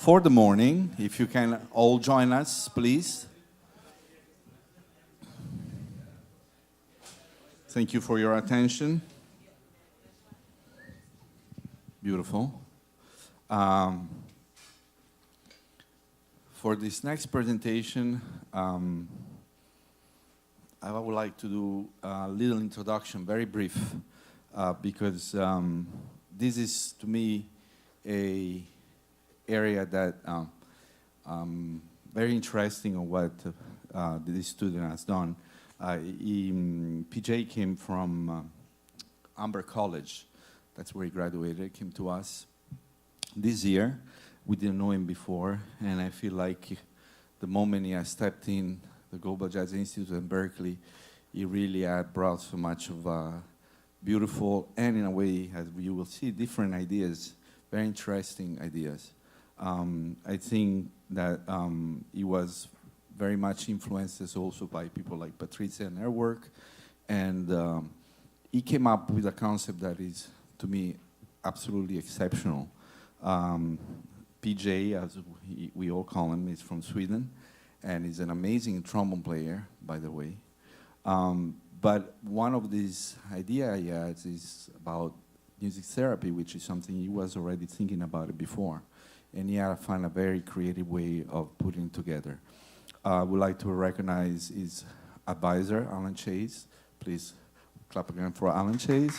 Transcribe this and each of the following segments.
for the morning. If you can all join us, please. Thank you for your attention. Beautiful. For this next presentation, I would like to do a little introduction, very brief, because this is, to me, a area that very interesting on what this student has done. PJ came from Amber College. That's where he graduated, came to us this year. We didn't know him before, and I feel like the moment he has stepped in the Global Jazz Institute in Berkeley, he really had brought so much of beautiful, and in a way, as you will see, different ideas, very interesting ideas. I think that he was very much influenced also by people like Patricia and her work, and he came up with a concept that is, to me, absolutely exceptional. PJ, as we all call him, is from Sweden, and he's an amazing trombone player, by the way. But one of these ideas he has is about music therapy, which is something he was already thinking about it before. And he had to find a very creative way of putting together. I would like to recognize his advisor, Alan Chase. Please clap again for Alan Chase.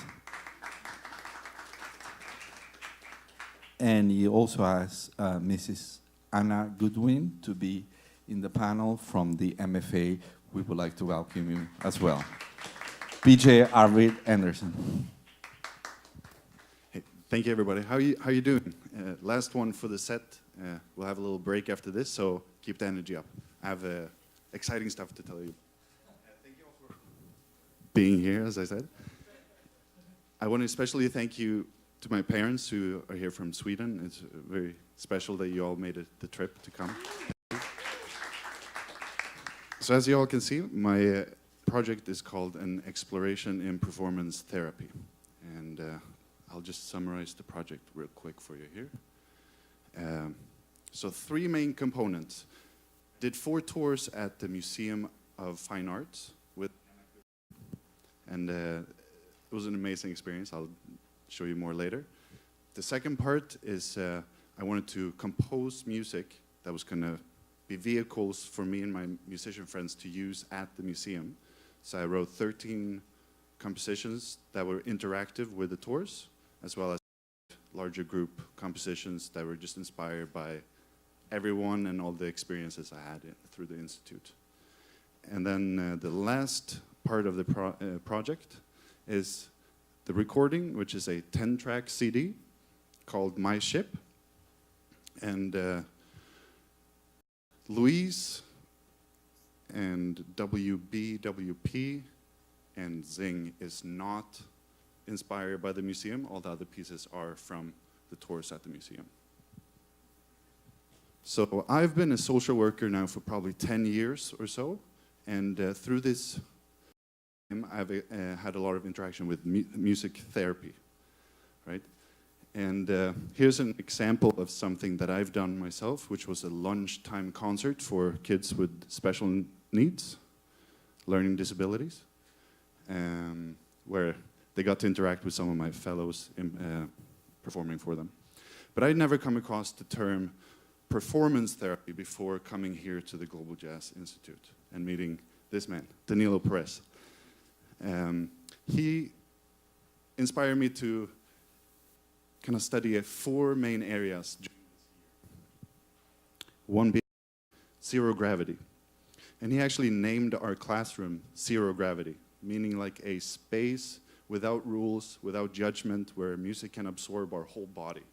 And he also has Mrs. Anna Goodwin to be in the panel from the MFA. We would like to welcome you as well. PJ Arvid Andersson. Hey, thank you, everybody. How you doing? Last one for the set. We'll have a little break after this, so keep the energy up. I have exciting stuff to tell you. Thank you all for being here, as I said. I want to especially thank you to my parents who are here from Sweden. It's very special that you all made the trip to come. So as you all can see, my project is called An Exploration in Performance Therapy. And I'll just summarize the project real quick for you here. So 3 main components. Did 4 tours at the Museum of Fine Arts and it was an amazing experience. I'll show you more later. The second part is I wanted to compose music that was going to be vehicles for me and my musician friends to use at the museum. So I wrote 13 compositions that were interactive with the tours, as well as larger group compositions that were just inspired by everyone and all the experiences I had through the Institute. And then the last part of the project is the recording, which is a 10-track CD called My Ship. And Louise and WBWP and Zing is not inspired by the museum. All the other pieces are from the tours at the museum. So I've been a social worker now for probably 10 years or so, and through this I've had a lot of interaction with music therapy, right? And here's an example of something that I've done myself, which was a lunchtime concert for kids with special needs, learning disabilities, where they got to interact with some of my fellows in, performing for them. But I'd never come across the term performance therapy before coming here to the Global Jazz Institute and meeting this man, Danilo Perez. He inspired me to kind of study 4 main areas. One being zero gravity. And he actually named our classroom Zero Gravity, meaning like a space without rules, without judgment, where music can absorb our whole body.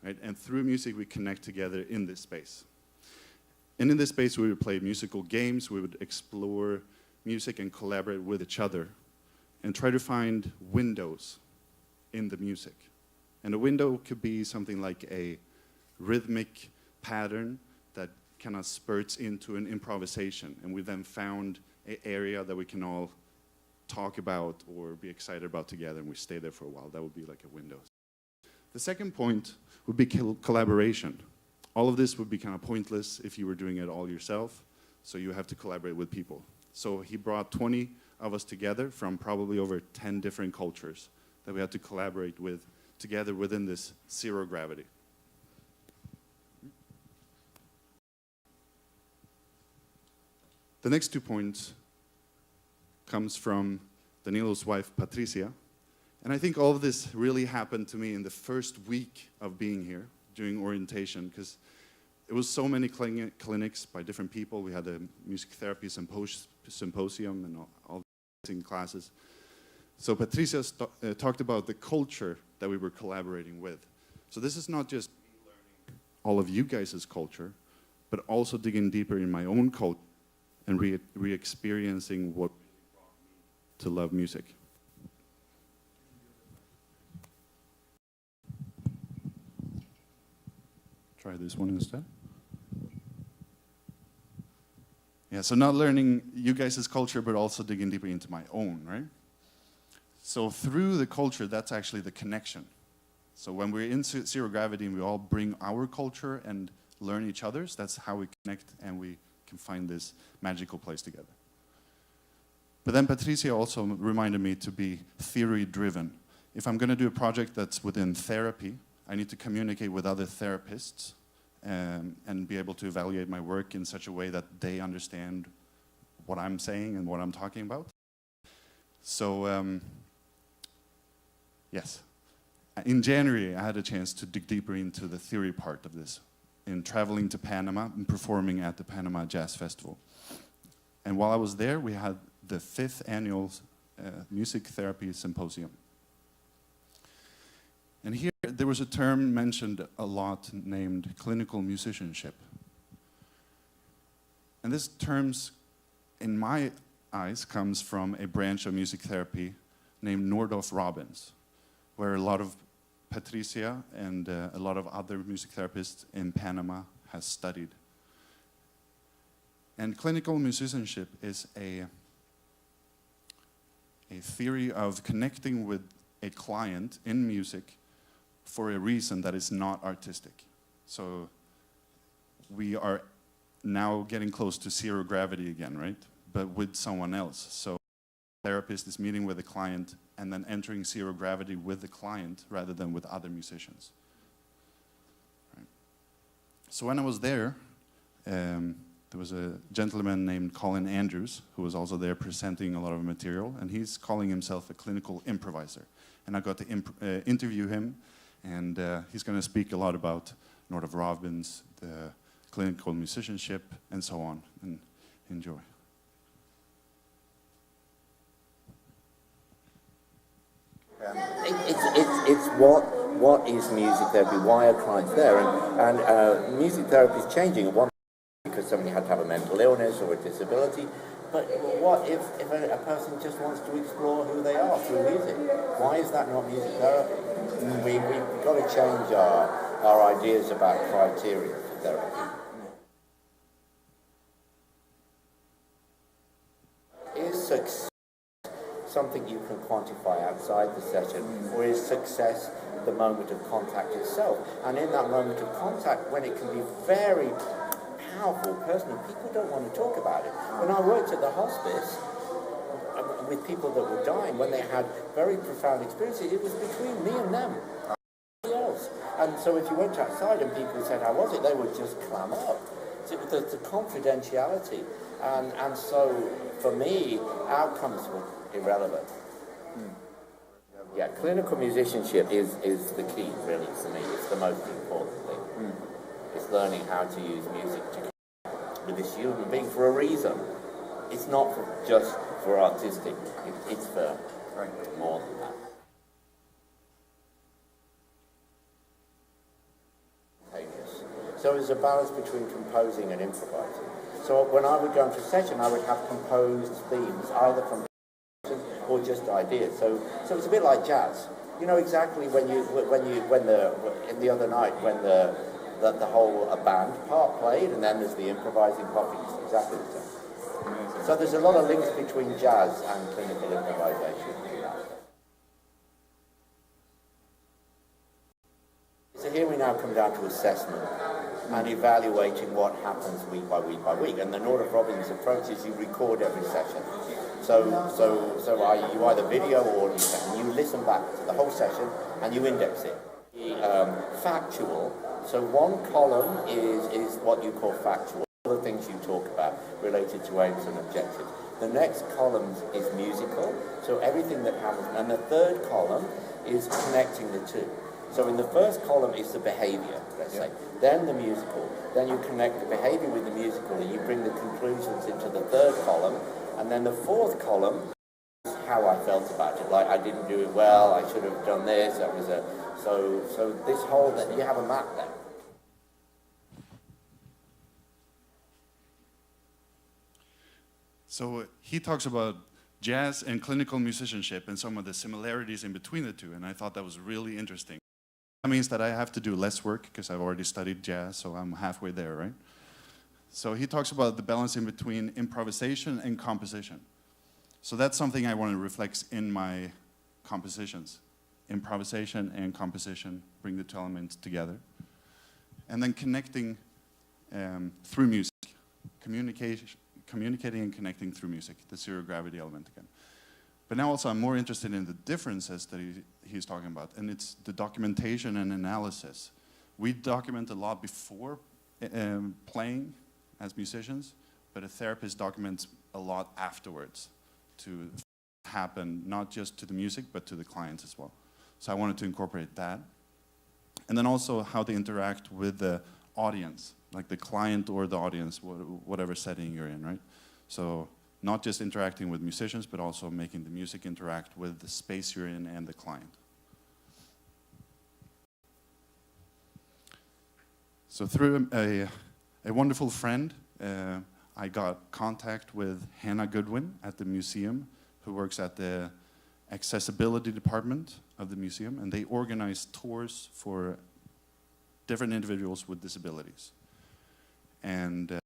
Right? And through music, we connect together in this space. And in this space, we would play musical games, we would explore music and collaborate with each other, and try to find windows in the music. And a window could be something like a rhythmic pattern that kind of spurts into an improvisation. And we then found an area that we can all talk about or be excited about together, and we stay there for a while. That would be like a window. The second point would be collaboration. all of this would be kind of pointless if you were doing it all yourself, so you have to collaborate with people. So he brought 20 of us together from probably over 10 different cultures that we had to collaborate with together within this zero gravity. The next 2 points comes from Danilo's wife, Patricia. And I think all of this really happened to me in the first week of being here, doing orientation, because it was so many clinics by different people. We had a music therapy symposium and all the classes. So Patricia talked about the culture that we were collaborating with. So this is not just me learning all of you guys' culture, but also digging deeper in my own culture and re-experiencing what brought me to love music. Try this one instead. Yeah, so not learning you guys' culture, but also digging deeper into my own, right? So through the culture, that's actually the connection. So when we're in zero gravity and we all bring our culture and learn each other's, that's how we connect and we can find this magical place together. But then Patricia also reminded me to be theory-driven. If I'm going to do a project that's within therapy, I need to communicate with other therapists and be able to evaluate my work in such a way that they understand what I'm saying and what I'm talking about. So, yes. In January, I had a chance to dig deeper into the theory part of this, in traveling to Panama and performing at the Panama Jazz Festival. And while I was there, we had the 5th annual Music Therapy Symposium. And here, there was a term mentioned a lot named clinical musicianship. And this term, in my eyes, comes from a branch of music therapy named Nordhoff-Robbins, where a lot of Patricia and a lot of other music therapists in Panama has studied. And clinical musicianship is a theory of connecting with a client in music for a reason that is not artistic. So we are now getting close to zero gravity again, right? But with someone else. So the therapist is meeting with a client and then entering zero gravity with the client rather than with other musicians. Right. So when I was there was a gentleman named Colin Andrews who was also there presenting a lot of material, and he's calling himself a clinical improviser. And I got to interview him, and he's going to speak a lot about Nordhoff-Robbins, the clinical musicianship, and so on. And enjoy. It's what is music therapy? Why are clients there? And music therapy is changing at one because somebody had to have a mental illness or a disability. But what if a person just wants to explore who they are through music? Why is that not music therapy? We've got to change our ideas about criteria for therapy. Is success something you can quantify outside the session, or is success the moment of contact itself? And in that moment of contact, when it can be very powerful personally, people don't want to talk about it. When I worked at the hospice with people that were dying, when they had very profound experiences, it was between me and them. Nobody else. And so if you went outside and people said, how was it? They would just clam up. So the confidentiality. And so for me, outcomes were irrelevant. Yeah, clinical musicianship is the key, really, for me. It's the most important thing. It's learning how to use music to with this human being for a reason. It's not just for artistic, it's for more than that. So there's a balance between composing and improvising. So when I would go into a session, I would have composed themes, either from or just ideas. So it's a bit like jazz. You know exactly when the other night when the whole band part played, and then there's the improvising part. It's exactly the same. So there's a lot of links between jazz and clinical improvisation. So here we now come down to assessment and evaluating what happens week by week by week. And the Northrop Robbins approach is you record every session. So you either video or audio, and you listen back to the whole session and you index it. Factual. So one column is what you call factual, all the things you talk about related to aims and objectives. The next column is musical, so everything that happens. And the third column is connecting the two. So in the first column is the behavior, let's say, then the musical, then you connect the behavior with the musical and you bring the conclusions into the third column, and then the fourth column is how I felt about it. Like, I didn't do it well, I should have done this, that was so this whole, you have a map there. So he talks about jazz and clinical musicianship and some of the similarities in between the two, and I thought that was really interesting. That means that I have to do less work because I've already studied jazz, so I'm halfway there, right? So he talks about the balance in between improvisation and composition. So that's something I want to reflect in my compositions. Improvisation and composition, bring the two elements together. And then connecting through music, communicating and connecting through music, the zero gravity element again. But now also I'm more interested in the differences that he's talking about, and it's the documentation and analysis. We document a lot before playing as musicians, but a therapist documents a lot afterwards to happen, not just to the music, but to the clients as well. So I wanted to incorporate that. And then also how they interact with the audience, like the client or the audience, whatever setting you're in, right? So not just interacting with musicians, but also making the music interact with the space you're in and the client. So through a wonderful friend, I got contact with Hannah Goodwin at the museum, who works at the accessibility department of the museum, and they organize tours for different individuals with disabilities. And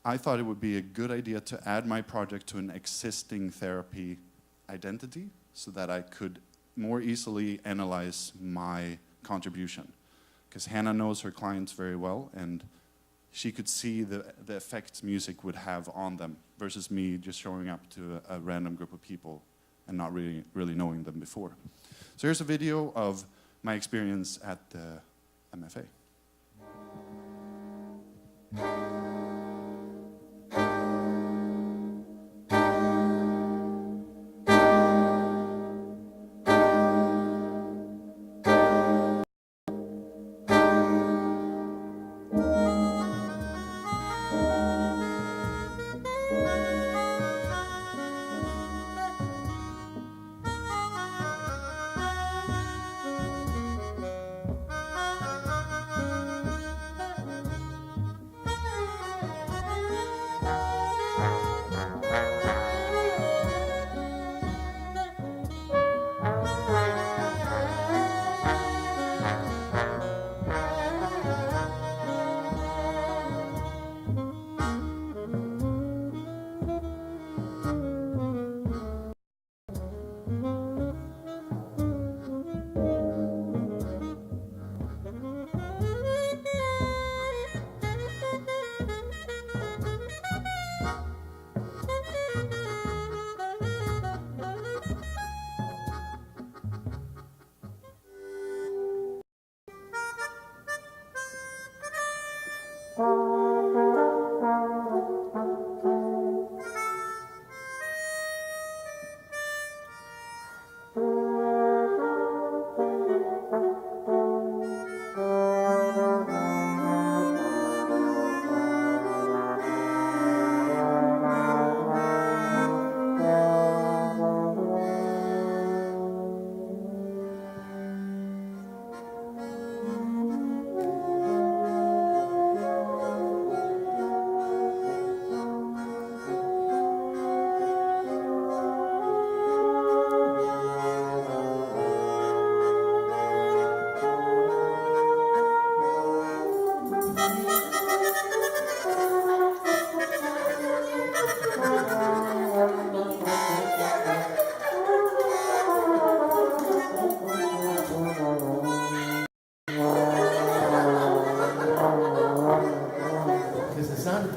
I thought it would be a good idea to add my project to an existing therapy identity so that I could more easily analyze my contribution. Because Hannah knows her clients very well, and she could see the effects music would have on them versus me just showing up to a random group of people and not really knowing them before. So here's a video of my experience at the MFA.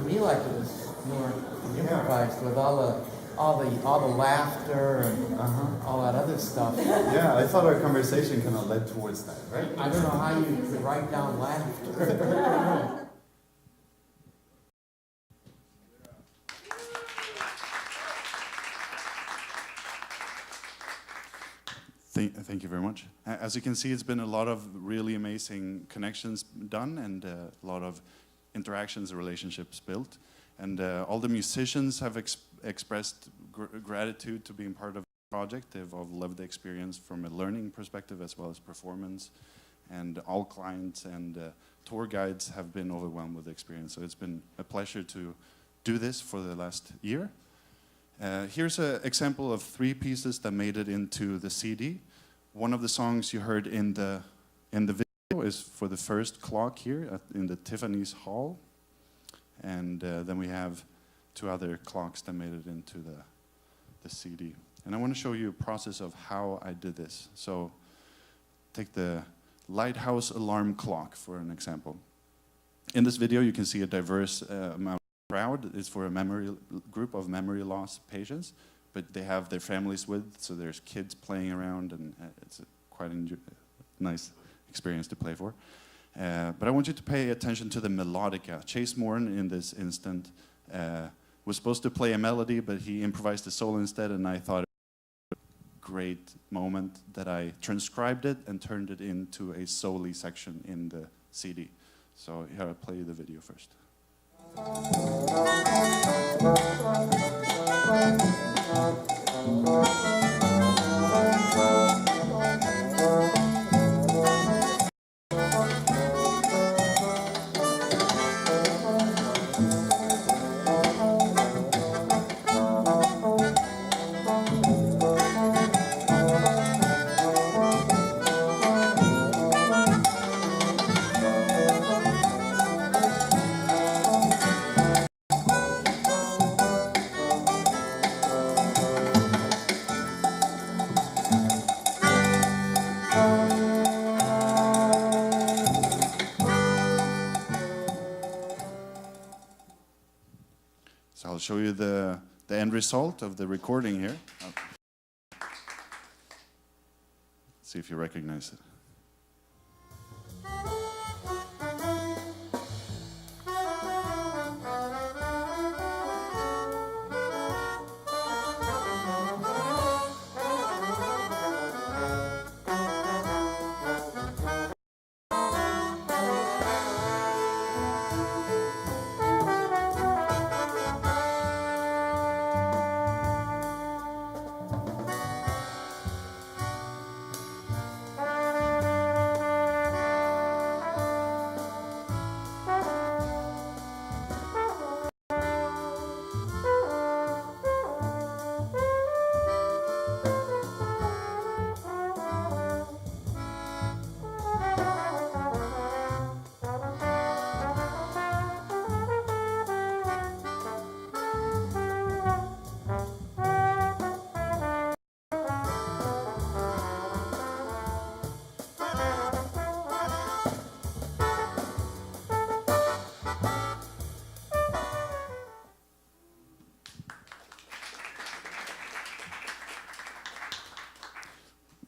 me like it was more improvised with all the laughter and all that other stuff. Yeah, I thought our conversation kind of led towards that, right? I don't know how you could write down laughter. Thank you very much. As you can see, it's been a lot of really amazing connections done and a lot of interactions and relationships built. And all the musicians have expressed gratitude to being part of the project. They've all loved the experience from a learning perspective as well as performance. And all clients and tour guides have been overwhelmed with the experience. So it's been a pleasure to do this for the last year. Here's an example of 3 pieces that made it into the CD. One of the songs you heard in the video is for the first clock here in the Tiffany's Hall. And then we have 2 other clocks that made it into the CD. And I want to show you a process of how I did this. So take the lighthouse alarm clock for an example. In this video you can see a diverse amount. Crowd is for a group of memory loss patients, but they have their families with, so there's kids playing around, and it's quite a nice experience to play for. But I want you to pay attention to the melodica. Chase Morin, in this instant, was supposed to play a melody, but he improvised a solo instead, and I thought it was a great moment that I transcribed it and turned it into a solo section in the CD. So here I'll play the video first. So I'll show you the end result of the recording here. See if you recognize it.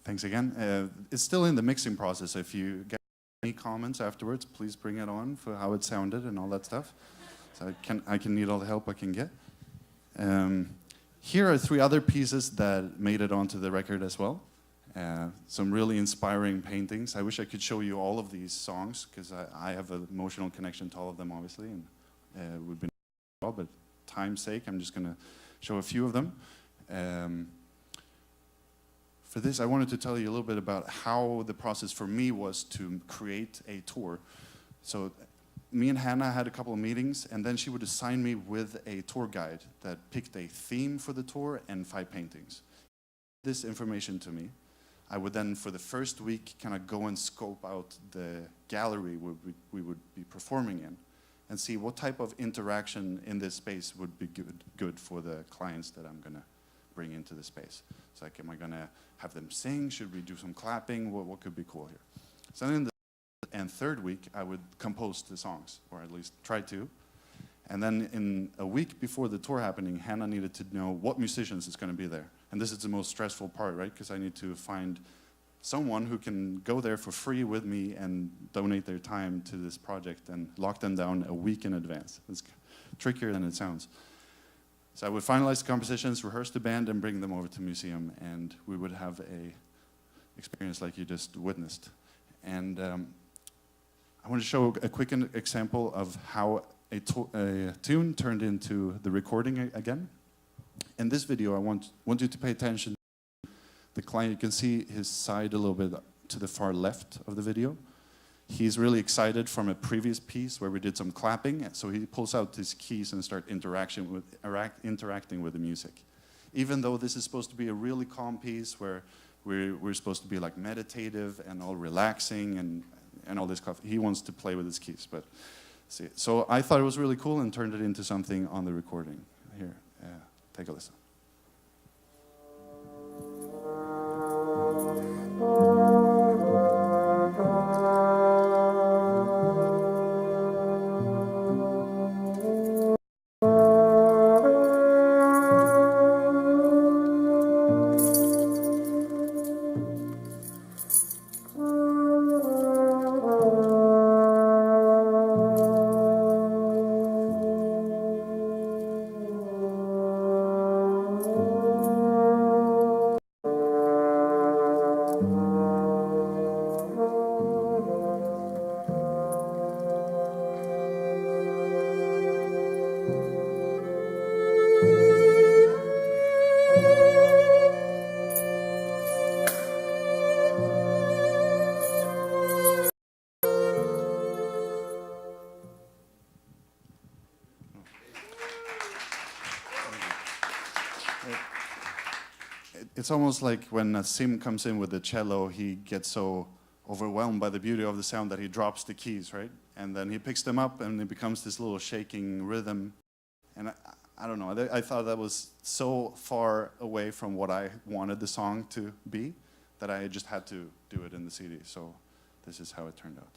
Thanks again. It's still in the mixing process. If you get any comments afterwards, please bring it on for how it sounded and all that stuff. So I can need all the help I can get. Here are 3 other pieces that made it onto the record as well. Some really inspiring paintings. I wish I could show you all of these songs, because I have an emotional connection to all of them, obviously, and it would be well, but time's sake, I'm just going to show a few of them. For this, I wanted to tell you a little bit about how the process for me was to create a tour. So me and Hannah had a couple of meetings, and then she would assign me with a tour guide that picked a theme for the tour and 5 paintings. This information to me. I would then, for the first week, kind of go and scope out the gallery we would be performing in, and see what type of interaction in this space would be good for the clients that I'm going to bring into the space. So like, am I going to have them sing? Should we do some clapping? What could be cool here? So in the 3rd week, I would compose the songs, or at least try to. And then in a week before the tour happening, Hannah needed to know what musicians is going to be there. And this is the most stressful part, right? Because I need to find someone who can go there for free with me and donate their time to this project and lock them down a week in advance. It's trickier than it sounds. So I would finalize the compositions, rehearse the band, and bring them over to the museum, and we would have a experience like you just witnessed. And I want to show a quick example of how a tune turned into the recording again. In this video, I want you to pay attention to the client. You can see his side a little bit to the far left of the video. He's really excited from a previous piece where we did some clapping, so he pulls out his keys and starts interacting with the music. Even though this is supposed to be a really calm piece where we're supposed to be like meditative and all relaxing and all this stuff, he wants to play with his keys. But see, so I thought it was really cool and turned it into something on the recording. Here, take a listen. It's almost like when Sim comes in with the cello, he gets so overwhelmed by the beauty of the sound that he drops the keys, right? And then he picks them up and it becomes this little shaking rhythm. And I don't know, I thought that was so far away from what I wanted the song to be that I just had to do it in the CD. So this is how it turned out.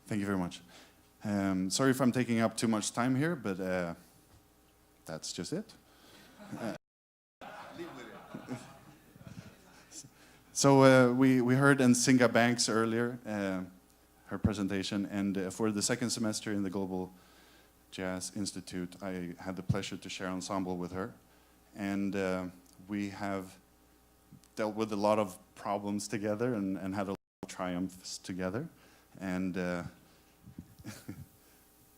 Thank you very much. Sorry if I'm taking up too much time here, but that's just it. So we heard Nsinga Banks earlier, her presentation, and for the second semester in the Global Jazz Institute, I had the pleasure to share ensemble with her. And we have dealt with a lot of problems together and had a lot of triumphs together. And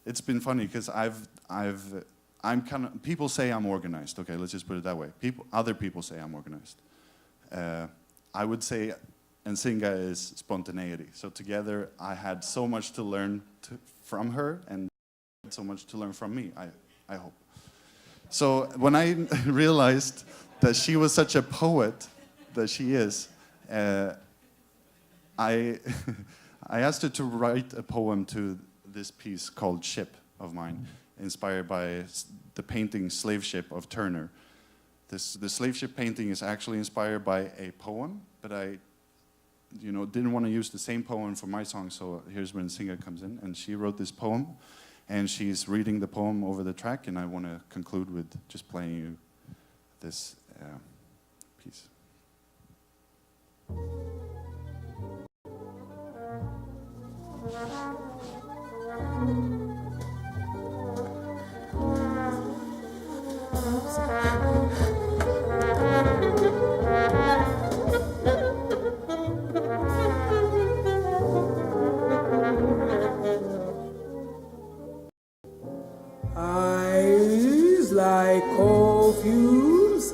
it's been funny because I'm kind of, people say I'm organized. Okay, let's just put it that way. Other people say I'm organized. I would say Nsinga is spontaneity. So together, I had so much to learn from her and so much to learn from me, I hope. So when I realized that she was such a poet, that she is, I I asked her to write a poem to this piece called Ship of mine, inspired by the painting Slave Ship of Turner. The slave ship painting is actually inspired by a poem, but I didn't want to use the same poem for my song, so here's when Singer comes in, and she wrote this poem, and she's reading the poem over the track, and I want to conclude with just playing you this piece. Eyes like coal fumes,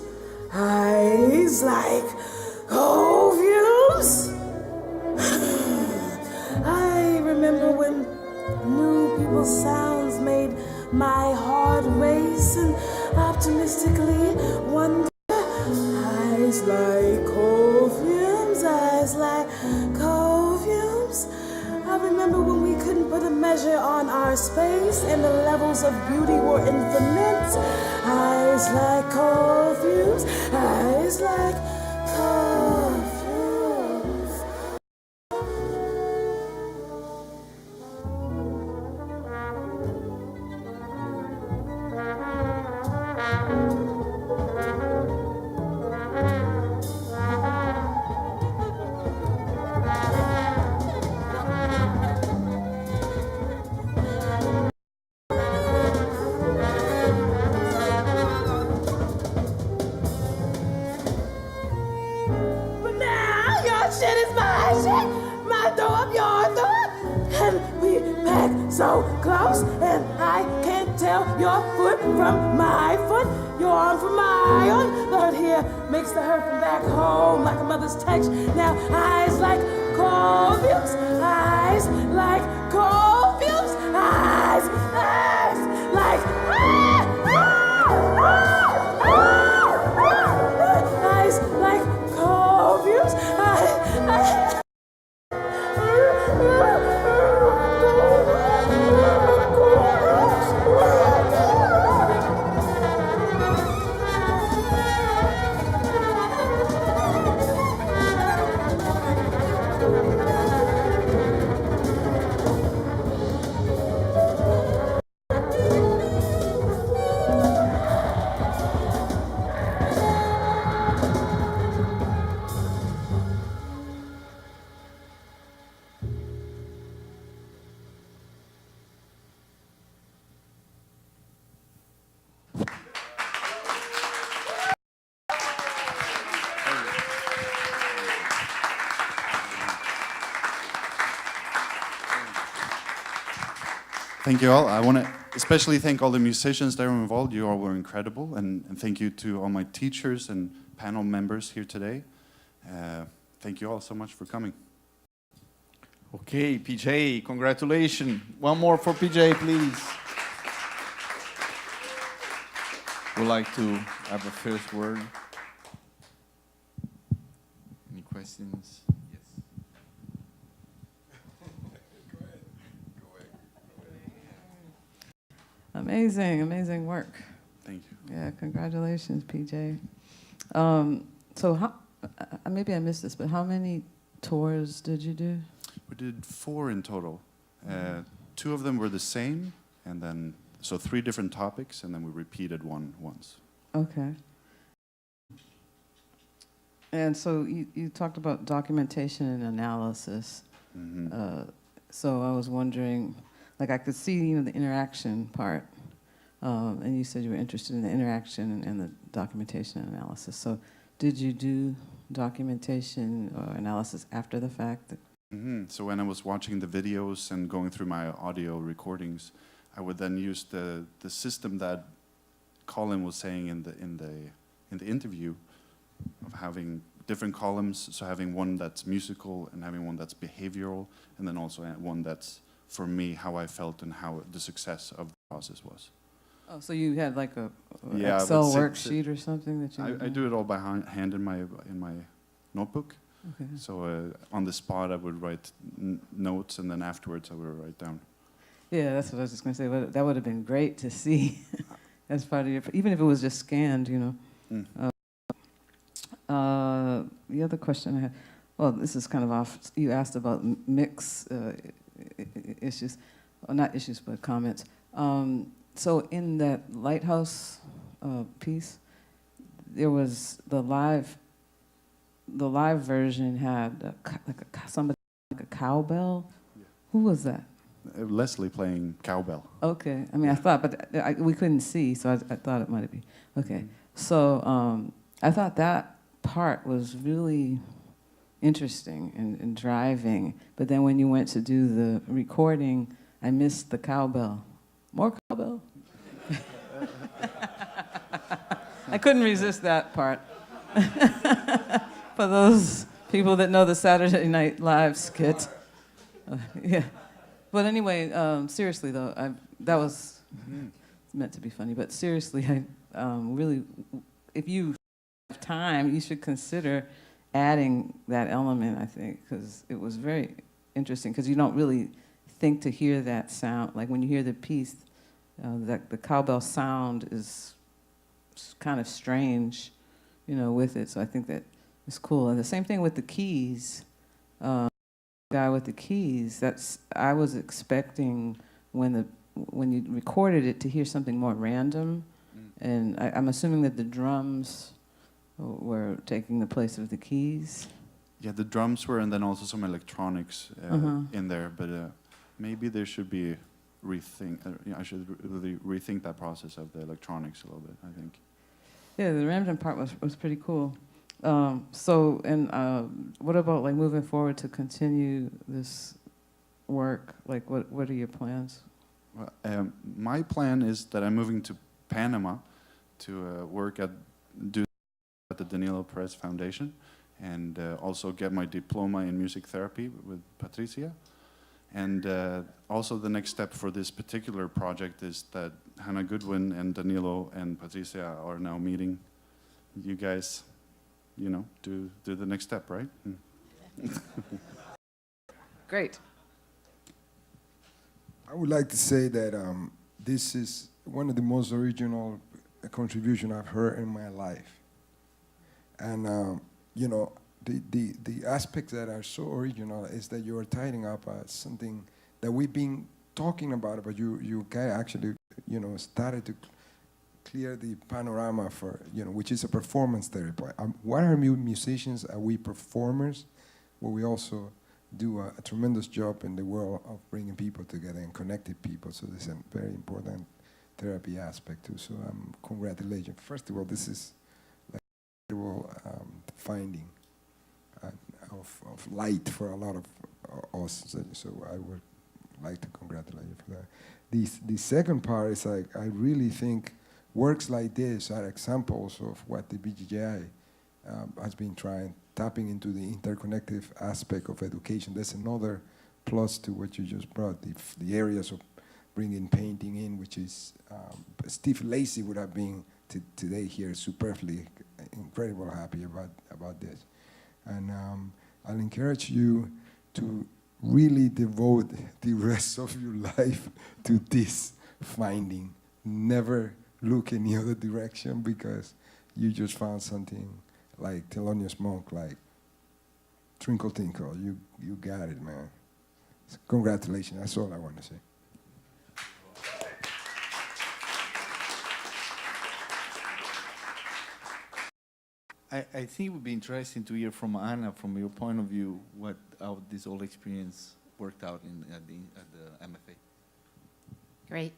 eyes like coal fumes. I remember when new people's sounds made my heart race and optimistically wonder. Eyes like coal fumes, eyes like coal fumes. I remember when we couldn't put a measure on our space and the levels of beauty were infinite. Eyes like coal fumes, eyes like coal fumes. But now your shit is my shit, my thought, your thought, and we pack so close, and I can't tell your foot from my foot, your arm from my arm. The hurt here makes the hurt from back home like a mother's touch. Now eyes like coal fumes, eyes like coal fumes, eyes like eyes like coal fumes. Thank you all. I want to especially thank all the musicians that were involved. You all were incredible. And thank you to all my teachers and panel members here today. Thank you all so much for coming. Okay, PJ, congratulations. One more for PJ, please. Would like to have a first word. Any questions? Yes. Amazing work. Thank you. Yeah, congratulations, PJ. So how, maybe I missed this, but how many tours did you do? We did 4 in total. 2 of them were the same, and then, so 3 different topics, and then we repeated one once. Okay. And so you talked about documentation and analysis. Mm-hmm. So I was wondering, like I could see, the interaction part, and you said you were interested in the interaction and the documentation and analysis. So did you do documentation or analysis after the fact? Mm-hmm. So when I was watching the videos and going through my audio recordings, I would then use the system that Colin was saying in the interview, of having different columns, so having one that's musical and having one that's behavioral, and then also one that's, for me, how I felt and how the success of the process was. Oh, so you had like a Yeah, I would Excel sit- worksheet or something that you? I do it all by hand in my notebook. Okay. So on the spot, I would write notes, and then afterwards, I would write down. Yeah, that's what I was just going to say. That would have been great to see as part of your, even if it was just scanned, you know. Mm. The other question I had, well, this is kind of off. You asked about mix issues, well, not issues, but comments. So in that Lighthouse piece, there was the live version had somebody like a cowbell. Yeah. Who was that? Leslie playing cowbell. Okay, I mean, I thought, but we couldn't see, so I thought it might be. Okay, so I thought that part was really interesting and driving, but then when you went to do the recording, I missed the cowbell. More cowbell? I couldn't resist that part. For those people that know the Saturday Night Live skit. Yeah. But anyway, seriously though, that was meant to be funny, but seriously, I really, if you have time, you should consider adding that element, I think, because it was very interesting, because you don't really think to hear that sound. Like when you hear the piece, that the cowbell sound is kind of strange, you know, with it. So I think that it's cool. And the same thing with the keys. Guy with the keys. I was expecting when you recorded it to hear something more random, and I'm assuming that the drums were taking the place of the keys. Yeah, the drums were, and then also some electronics in there. But maybe there should be rethink. I should really rethink that process of the electronics a little bit, I think. Yeah, the random part was pretty cool. So, what about like moving forward to continue this work? Like, what are your plans? Well, my plan is that I'm moving to Panama to work at the Danilo Perez Foundation, and also get my diploma in music therapy with Patricia. And also the next step for this particular project is that Hannah Goodwin and Danilo and Patricia are now meeting. You guys, you know, do the next step, right? Great. I would like to say that this is one of the most original contributions I've heard in my life. And, you know, the aspects that are so original is that you're tying up something that we've been talking about, but you guys actually, you know, started to clear the panorama for, you know, which is a performance therapy. What are musicians? Are we performers? Well, we also do a tremendous job in the world of bringing people together and connecting people. So there's a very important therapy aspect too. So congratulations. First of all, this is like a incredible finding of light for a lot of us. So I would like to congratulate you for that. The second part is like, I really think works like this are examples of what the BGI has been trying, tapping into the interconnective aspect of education. That's another plus to what you just brought, the areas of bringing painting in, which is, Steve Lacey would have been today here superbly, incredible happy about this. And I'll encourage you to really devote the rest of your life to this finding. Never look any other direction, because you just found something like Thelonious Monk, like Twinkle Tinkle. You got it, man. So congratulations. That's all I want to say. I think it would be interesting to hear from Anna, from your point of view, how this whole experience worked out at the MFA. Great.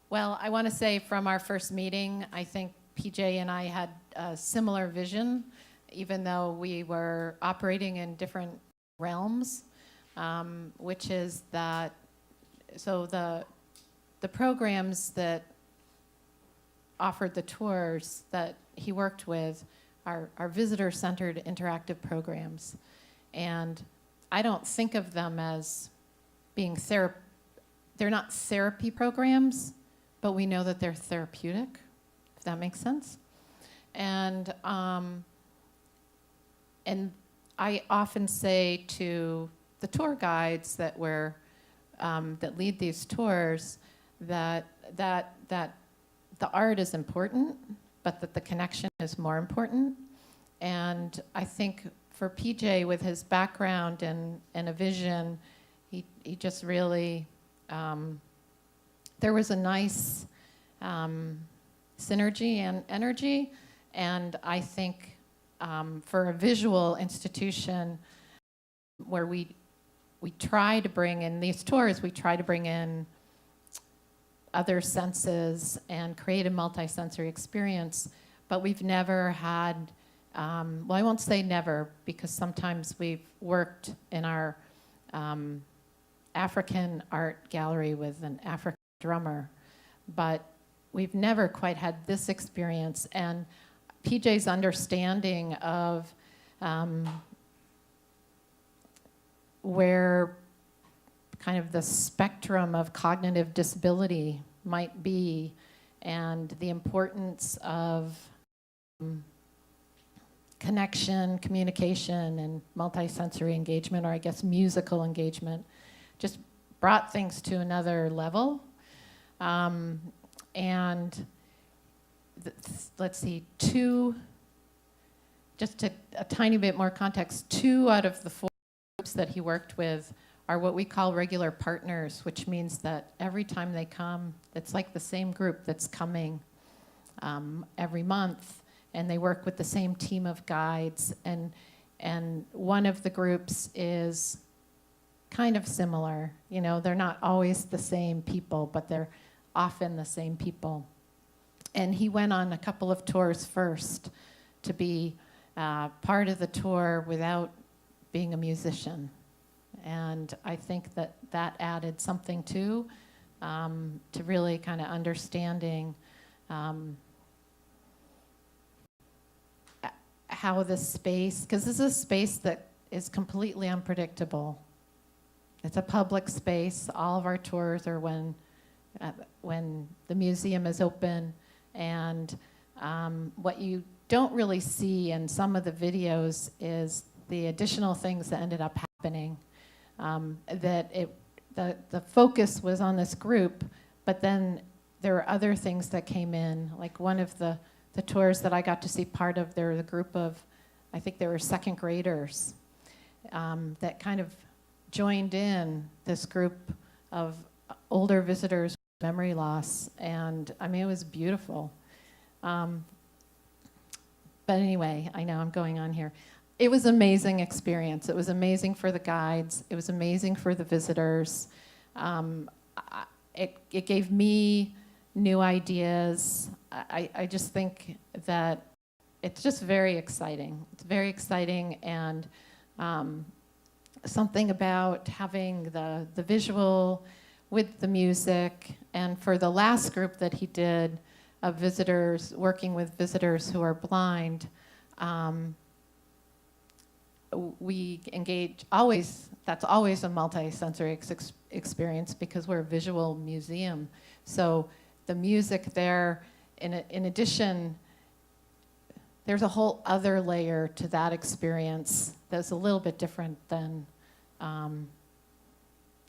Well, I want to say from our first meeting, I think PJ and I had a similar vision, even though we were operating in different realms, which is that, so the programs that offered the tours that he worked with are visitor-centered interactive programs. And I don't think of them as being they're not therapy programs, but we know that they're therapeutic, if that makes sense. And I often say to the tour guides that that lead these tours that the art is important, but that the connection is more important. And I think for PJ, with his background and a vision, he just really, there was a nice synergy and energy. And I think for a visual institution where we try to bring in these tours, we try to bring in other senses and create a multisensory experience, but we've never had, well, I won't say never, because sometimes we've worked in our African art gallery with an African drummer, but we've never quite had this experience. And PJ's understanding of where kind of the spectrum of cognitive disability might be, and the importance of connection, communication, and multisensory engagement, or I guess musical engagement, just brought things to another level. And let's see, just a tiny bit more context, 2 out of the 4 groups that he worked with are what we call regular partners, which means that every time they come, it's like the same group that's coming every month, and they work with the same team of guides. And one of the groups is kind of similar. You know, they're not always the same people, but they're often the same people. And he went on a couple of tours first to be part of the tour without being a musician. And I think that added something too, to really kind of understanding how this space, because this is a space that is completely unpredictable. It's a public space. All of our tours are when the museum is open. And what you don't really see in some of the videos is the additional things that ended up happening. The focus was on this group, but then there were other things that came in. Like one of the tours that I got to see part of, there was a group of, I think they were 2nd graders that kind of joined in this group of older visitors with memory loss. And I mean, it was beautiful. But anyway, I know I'm going on here. It was an amazing experience. It was amazing for the guides. It was amazing for the visitors. It gave me new ideas. I just think that it's just very exciting. It's very exciting, and something about having the visual with the music. And for the last group that he did of visitors, working with visitors who are blind, we engage always, that's always a multi-sensory experience because we're a visual museum. So the music there, in addition, there's a whole other layer to that experience that's a little bit different than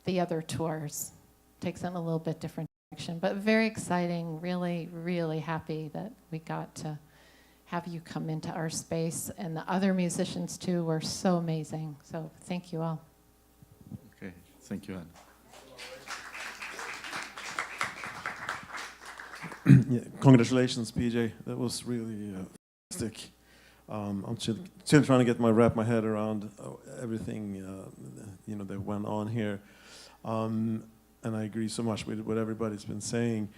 the other tours. Takes it in a little bit different direction, but very exciting, really, really happy that we got to have you come into our space, and the other musicians too were so amazing. So thank you all. Okay, thank you, Anna. Yeah, congratulations, PJ. That was really fantastic. I'm still trying to wrap my head around everything that went on here, and I agree so much with what everybody's been saying.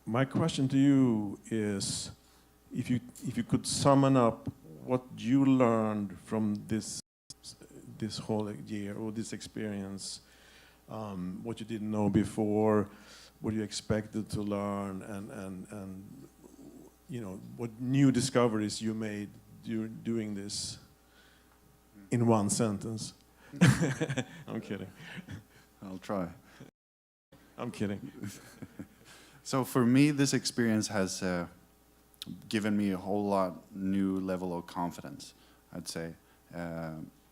My question to you is, if you could sum up what you learned from this whole year or this experience, what you didn't know before, what you expected to learn, and what new discoveries you made doing this in one sentence. I'm kidding. I'll try. I'm kidding. So for me, this experience has given me a whole lot new level of confidence, I'd say,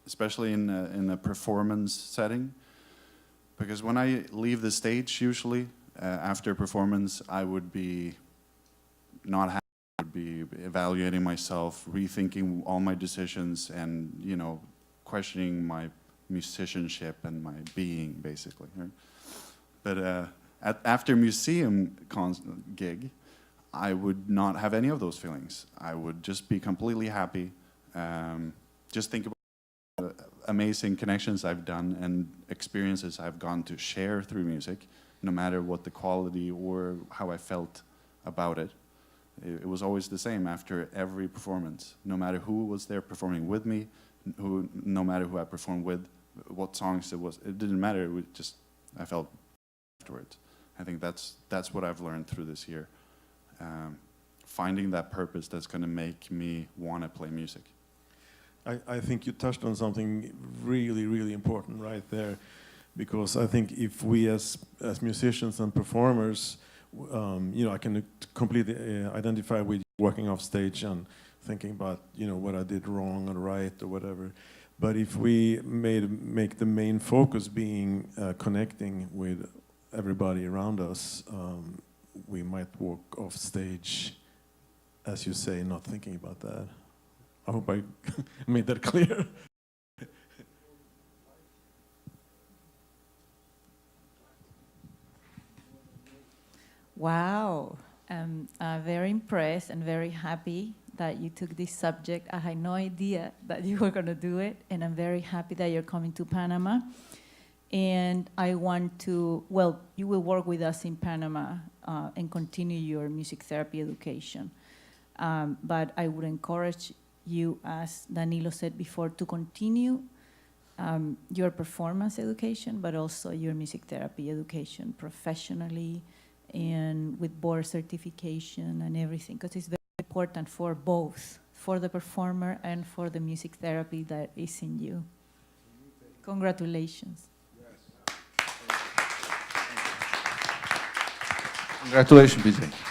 especially in a performance setting. Because when I leave the stage, usually after a performance, I would be not happy. I would be evaluating myself, rethinking all my decisions, and questioning my musicianship and my being, basically. Right? But after museum gig, I would not have any of those feelings. I would just be completely happy. Just think about amazing connections I've done and experiences I've gone to share through music, no matter what the quality or how I felt about it. It was always the same after every performance, no matter who was there performing with me, no matter who I performed with, what songs it was. It didn't matter. I felt afterwards. I think that's what I've learned through this year. Finding that purpose that's going to make me want to play music. I think you touched on something really, really important right there, because I think if we as musicians and performers, I can completely identify with walking off stage and thinking about what I did wrong or right or whatever. But if we make the main focus being connecting with everybody around us, we might walk off stage, as you say, not thinking about that. I hope I made that clear. Wow, I'm very impressed and very happy that you took this subject. I had no idea that you were going to do it, and I'm very happy that you're coming to Panama. And I want to, you will work with us in Panama and continue your music therapy education. But I would encourage you, as Danilo said before, to continue your performance education, but also your music therapy education professionally and with board certification and everything, because it's very important for both, for the performer and for the music therapy that is in you. Congratulations. Congratulations, PJ.